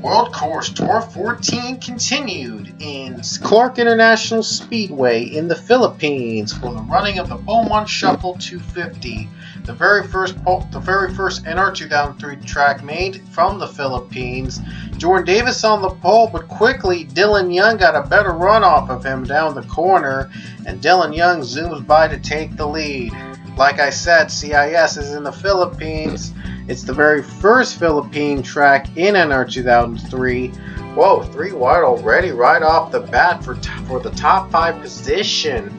World Course Tour 14 continued in Clark International Speedway in the Philippines for the running of the Beaumont Shuffle 250, the very first NR 2003 track made from the Philippines. Jordan Davis on the pole, but quickly Dylan Young got a better run off of him down the corner, and Dylan Young zooms by to take the lead. Like I said, CIS is in the Philippines. It's the very first Philippine track in NR 2003. Whoa, 3 wide already right off the bat for the top 5 position.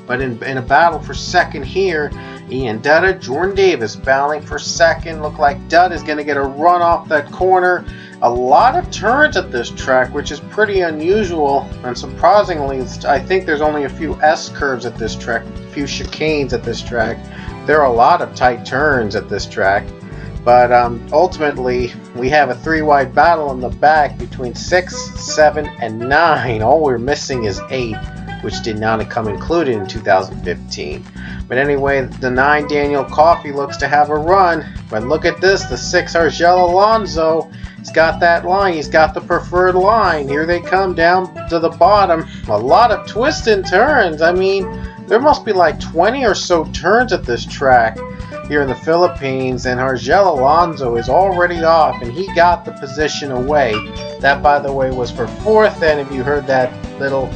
But in a battle for second here, Ian Dutta, Jordan Davis battling for second. Look like Dutta is going to get a run off that corner. A lot of turns at this track, which is pretty unusual. And surprisingly, I think there's only a few S-curves at this track, a few chicanes at this track. There are a lot of tight turns at this track. But ultimately, we have a 3-wide battle in the back between 6, 7, and 9. All we're missing is 8, which did not come included in 2015. But anyway, the 9 Daniel Coffey looks to have a run. But look at this, the 6 Argel Alonso. He's got that line. He's got the preferred line. Here they come down to the bottom. A lot of twists and turns. I mean, there must be like 20 or so turns at this track here in the Philippines, and Argel Alonso is already off, and he got the position away. That, by the way, was for 4th, and if you heard that little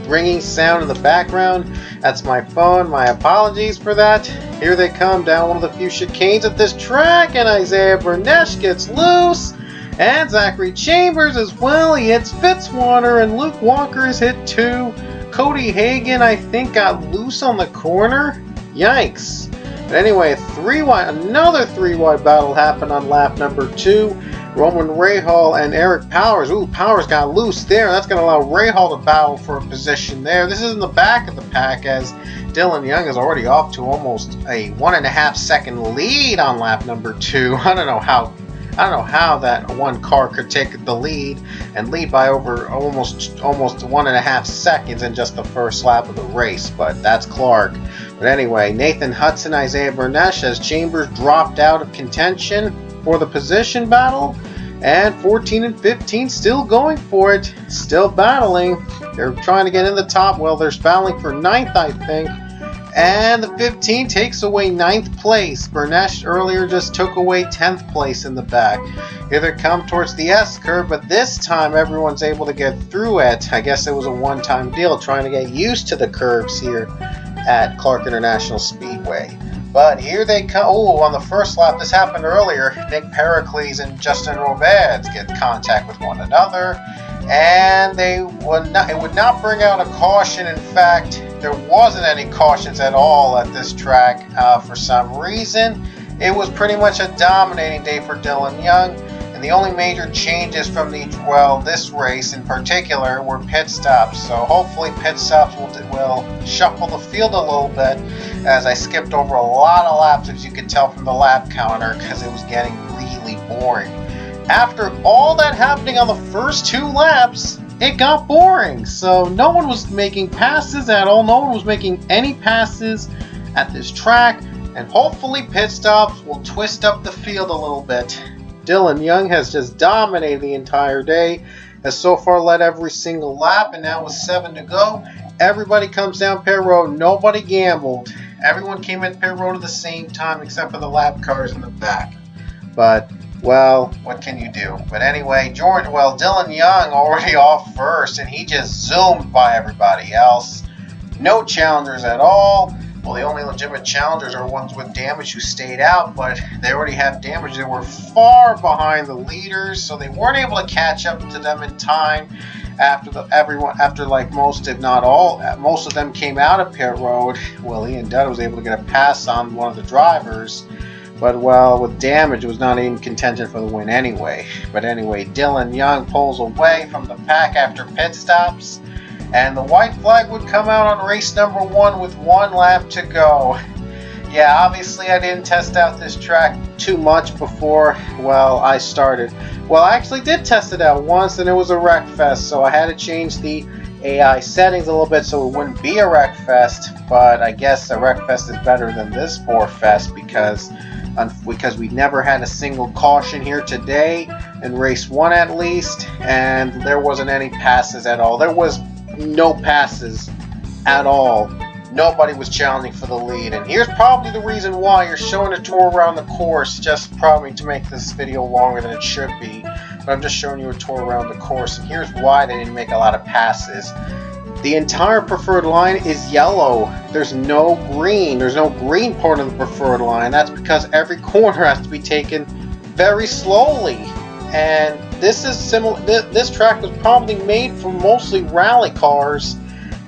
ringing sound in the background, that's my phone. My apologies for that. Here they come down one of the few chicanes at this track, and Isaiah Bernesh gets loose, and Zachary Chambers as well. He hits Fitzwater, and Luke Walker is hit too. Cody Hagan, I think, got loose on the corner. Yikes. But anyway, another 3-wide battle happened on lap number 2. Roman Rahal and Eric Powers. Ooh, Powers got loose there. That's going to allow Rahal to battle for a position there. This is in the back of the pack as Dylan Young is already off to almost a 1.5 second lead on lap number 2. I don't know how that one car could take the lead and lead by over almost 1.5 seconds in just the first lap of the race, but that's Clark. But anyway, Nathan Hudson, Isaiah Bernesh as Chambers dropped out of contention for the position battle, and 14 and 15 still going for it, still battling. They're trying to get in the top. Well, they're battling for 9th, I think. And the 15 takes away 9th place. Bernesh earlier just took away 10th place in the back. Here they come towards the S curve, but this time everyone's able to get through it. I guess it was a one-time deal trying to get used to the curves here at Clark International Speedway. But here they come. Oh, on the first lap, this happened earlier. Nick Pericles and Justin Roberts get contact with one another, and it would not bring out a caution. In fact, there wasn't any cautions at all at this track for some reason. It was pretty much a dominating day for Dylan Young, and the only major changes from this race in particular were pit stops. So hopefully pit stops will shuffle the field a little bit, as I skipped over a lot of laps, as you can tell from the lap counter, because it was getting really boring. After all that happening on the first 2 laps, it got boring. So no one was making passes at all. No one was making any passes at this track. And hopefully pit stops will twist up the field a little bit. Dylan Young has just dominated the entire day. Has so far led every single lap. And now with 7 to go, everybody comes down pit road. Nobody gambled. Everyone came in pit road at the same time except for the lap cars in the back. But well, what can you do? But anyway, Dylan Young already off first, and he just zoomed by everybody else. No challengers at all. Well, the only legitimate challengers are ones with damage who stayed out, but they already have damage. They were far behind the leaders, so they weren't able to catch up to them in time. After like most, if not all, most of them came out of pit road. Well, Ian Dutta was able to get a pass on one of the drivers. But, well, with damage, it was not in contention for the win anyway. But anyway, Dylan Young pulls away from the pack after pit stops. And the white flag would come out on race number 1 with 1 lap to go. Yeah, obviously I didn't test out this track too much before, I started. Well, I actually did test it out once, and it was a wreck fest. So I had to change the AI settings a little bit so it wouldn't be a wreck fest. But I guess a wreck fest is better than this bore fest, because because we never had a single caution here today in race 1 at least, and there wasn't any passes at all. There was no passes at all. Nobody was challenging for the lead, and here's probably the reason why. You're showing a tour around the course, just probably to make this video longer than it should be, but I'm just showing you a tour around the course, and here's why they didn't make a lot of passes. The entire preferred line is yellow. There's no green. There's no green part of the preferred line. That's because every corner has to be taken very slowly. And this is similar. This track was probably made for mostly rally cars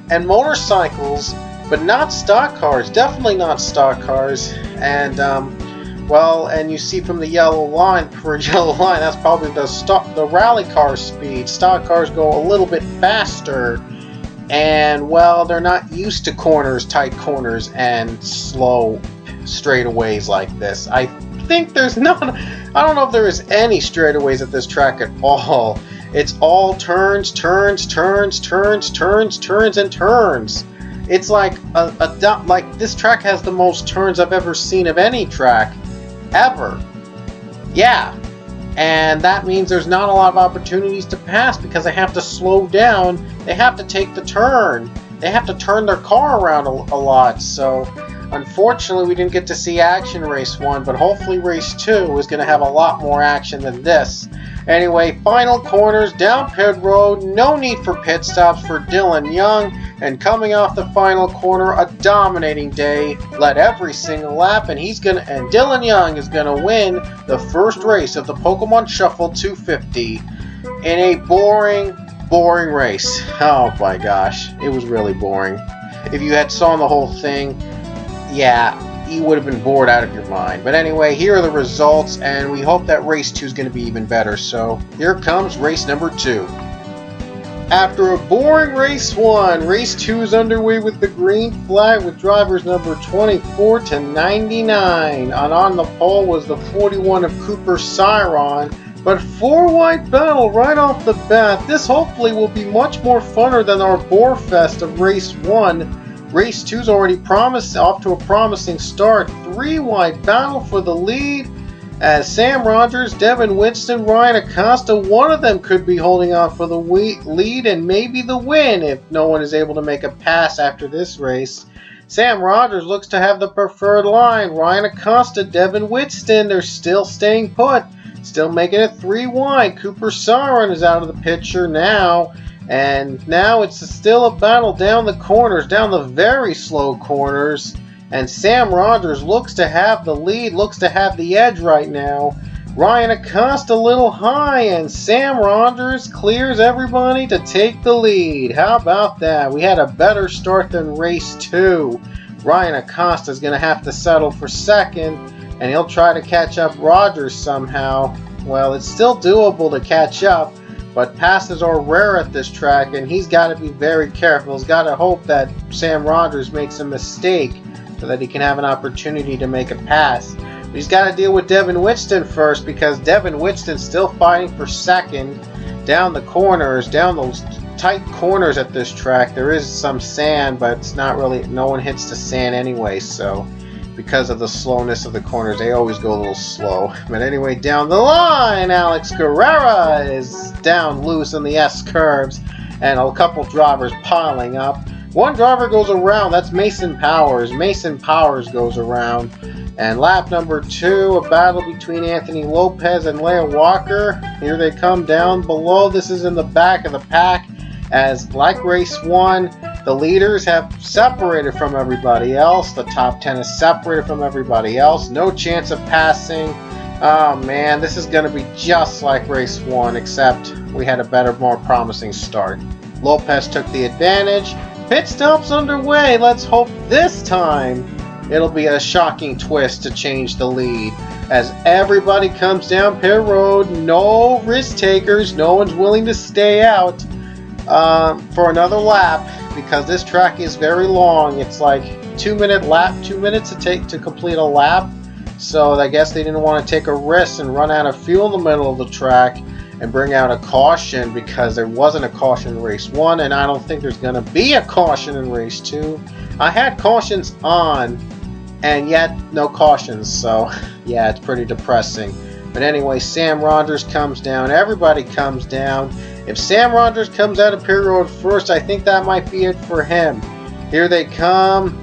and motorcycles, but not stock cars. Definitely not stock cars. And well, and you see from the yellow line, preferred yellow line, that's probably the rally car speed. Stock cars go a little bit faster. And, well, they're not used to corners, tight corners, and slow straightaways like this. I think there's not... I don't know if there is any straightaways at this track at all. It's all turns, turns, turns, turns, turns, turns, and turns. It's like like this track has the most turns I've ever seen of any track, ever. Yeah. And that means there's not a lot of opportunities to pass because they have to slow down. They have to take the turn. They have to turn their car around a lot. So, unfortunately, we didn't get to see action race 1, but hopefully race 2 is going to have a lot more action than this. Anyway, final corners down pit road. No need for pit stops for Dylan Young. And coming off the final corner, a dominating day. Led every single lap, and Dylan Young is gonna win the first race of the Pokemon Shuffle 250 in a boring race. Oh my gosh, it was really boring. If you had saw the whole thing, yeah, you would have been bored out of your mind. But anyway, here are the results, and we hope that race 2 is going to be even better. So here comes race number 2. After a boring race 1, race 2 is underway with the green flag with drivers number 24 to 99. And on the pole was the 41 of Cooper Siron. But 4-wide battle right off the bat. This hopefully will be much more funner than our bore fest of race 1. Race 2's already off to a promising start. 3-wide battle for the lead. As Sam Rogers, Devin Winston, Ryan Acosta, one of them could be holding on for the lead and maybe the win if no one is able to make a pass after this race. Sam Rogers looks to have the preferred line. Ryan Acosta, Devin Winston, they're still staying put. Still making it 3-wide. Cooper Siron is out of the picture now. And now it's still a battle down the corners, down the very slow corners. And Sam Rogers looks to have the lead, looks to have the edge right now. Ryan Acosta a little high, and Sam Rogers clears everybody to take the lead. How about that? We had a better start than race 2. Ryan Acosta is going to have to settle for second, and he'll try to catch up Rogers somehow. Well, it's still doable to catch up, but passes are rare at this track, and he's got to be very careful. He's got to hope that Sam Rogers makes a mistake so that he can have an opportunity to make a pass. But he's got to deal with Devin Winston first, because Devin Winston's still fighting for second down the corners, down those tight corners at this track. There is some sand, but it's not really, no one hits the sand anyway, so because of the slowness of the corners, they always go a little slow. But anyway, down the line, Alex Guerrera is down loose in the S-curves, and a couple drivers piling up. One driver goes around, that's Mason Powers. Mason Powers goes around. And lap number 2, a battle between Anthony Lopez and Leah Walker. Here they come down below. This is in the back of the pack. As like race 1, the leaders have separated from everybody else. The top 10 is separated from everybody else. No chance of passing. Oh man, this is going to be just like race 1, except we had a better, more promising start. Lopez took the advantage. Pit stop's underway. Let's hope this time it'll be a shocking twist to change the lead. As everybody comes down pit road, no risk takers. No one's willing to stay out for another lap, because this track is very long. It's like 2-minute lap, 2 minutes to complete a lap. So I guess they didn't want to take a risk and run out of fuel in the middle of the track and bring out a caution, because there wasn't a caution in race 1, and I don't think there's going to be a caution in race 2. I had cautions on and yet no cautions, so yeah, it's pretty depressing. But anyway, Sam Rogers comes down, everybody comes down. If Sam Rogers comes out of pit road first, I think that might be it for him. Here they come,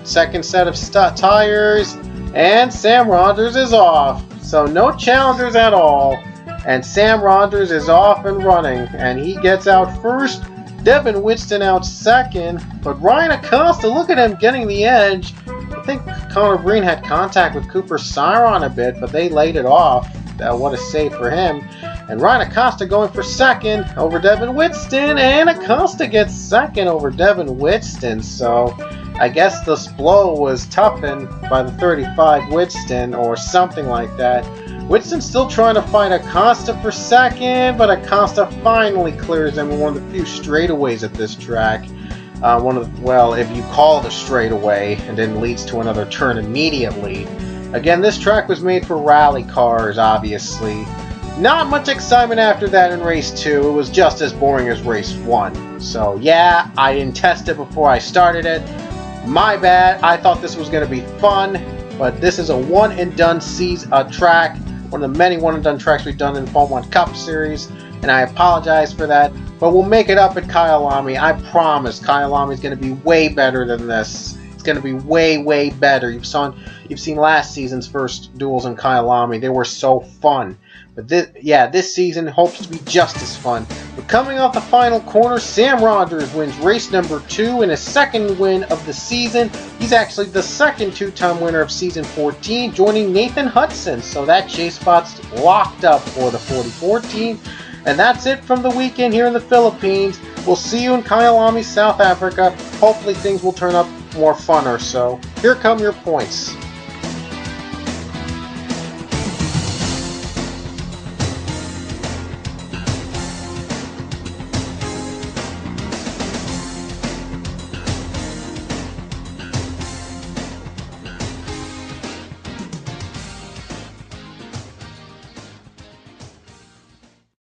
second set of tires, and Sam Rogers is off. So no challengers at all, and Sam Rogers is off and running, and he gets out first. Devin Winston out second, but Ryan Acosta, look at him getting the edge. I think Connor Breen had contact with Cooper Siron a bit, but they laid it off. What a save for him. And Ryan Acosta going for second over Devin Winston, and Acosta gets second over Devin Winston. So I guess this blow was toughened by the 35 Winston or something like that. Winston's still trying to fight Acosta for second, but Acosta finally clears him in one of the few straightaways at this track. Well, if you call it a straightaway and then leads to another turn immediately. Again, this track was made for rally cars, obviously. Not much excitement after that in race 2. It was just as boring as race 1. So yeah, I didn't test it before I started it. My bad. I thought this was going to be fun, but this is a one and done track. One of the many one and done tracks we've done in the Formula 1 Cup Series, and I apologize for that. But we'll make it up at Kyalami. I promise Kyalami is going to be way better than this. It's going to be way, way better. You've seen last season's first duels in Kyalami. They were so fun. But this season hopes to be just as fun. But coming off the final corner, Sam Rogers wins race number 2 and his second win of the season. He's actually the second two-time winner of season 14, joining Nathan Hudson. So that chase spot's locked up for the 44 team. And that's it from the weekend here in the Philippines. We'll see you in Kyalami, South Africa. Hopefully things will turn up more fun or so. Here come your points.